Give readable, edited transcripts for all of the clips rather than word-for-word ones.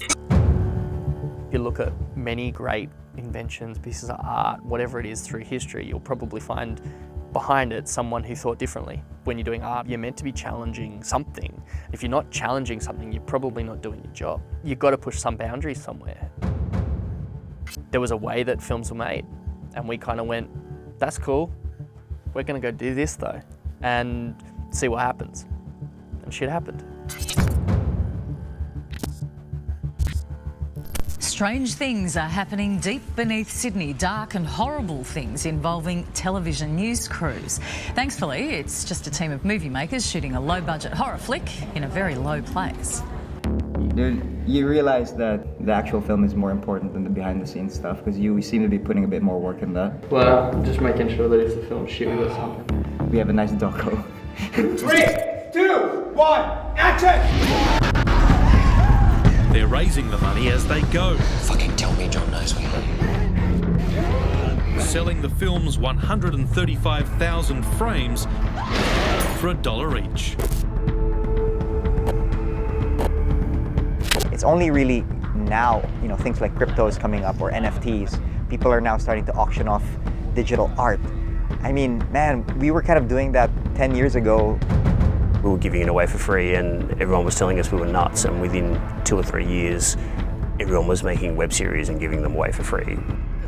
If you look at many great inventions, pieces of art, whatever it is through history, you'll probably find behind it someone who thought differently. When you're doing art, you're meant to be challenging something. If you're not challenging something, you're probably not doing your job. You've got to push some boundaries somewhere. There was a way that films were made, and we kind of went, that's cool. We're going to go do this though, and see what happens. And shit happened. Strange things are happening deep beneath Sydney, dark and horrible things involving television news crews. Thankfully, it's just a team of movie makers shooting a low-budget horror flick in a very low place. You realize that the actual film is more important than the behind-the-scenes stuff, because you seem to be putting a bit more work in that. Well, just making sure that if the film's shit, we got something. We have a nice doco. 3, 2, 1, action! They're raising the money as they go. Fucking tell me John knows where. Selling the film's 135,000 frames for $1 each. It's only really now, things like crypto is coming up or NFTs. People are now starting to auction off digital art. I mean, man, we were kind of doing that 10 years ago. We were giving it away for free and everyone was telling us we were nuts, and within 2 or 3 years, everyone was making web series and giving them away for free.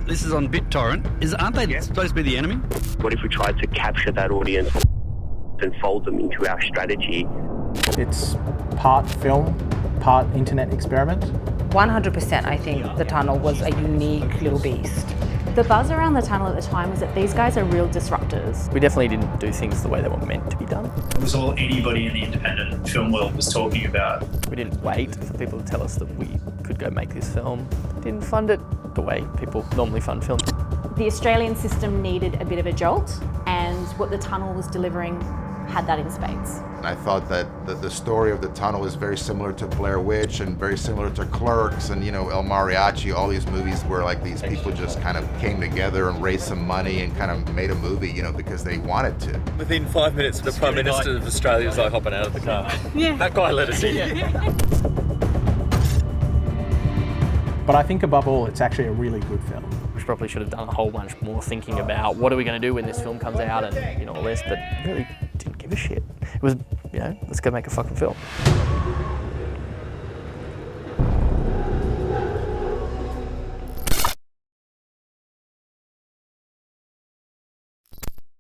This is on BitTorrent. Aren't they supposed to be the enemy? What if we tried to capture that audience and fold them into our strategy? It's part film, part internet experiment. 100% I think the tunnel was a unique little beast. The buzz around the tunnel at the time was that these guys are real disruptors. We definitely didn't do things the way they were meant to be done. It was all anybody in the independent film world was talking about. We didn't wait for people to tell us that we could go make this film. We didn't fund it the way people normally fund films. The Australian system needed a bit of a jolt, and what the tunnel was delivering had that in spades. I thought that the story of the tunnel is very similar to Blair Witch and very similar to Clerks and El Mariachi, all these movies where like these people just kind of came together and raised some money and kind of made a movie, because they wanted to. Within 5 minutes, the Prime Minister of Australia was like hopping out of the car. Yeah. That guy let us in. But I think above all, it's actually a really good film. We probably should have done a whole bunch more thinking about what are we going to do when this film comes out and all this, but really didn't give a shit. It was, let's go make a fucking film.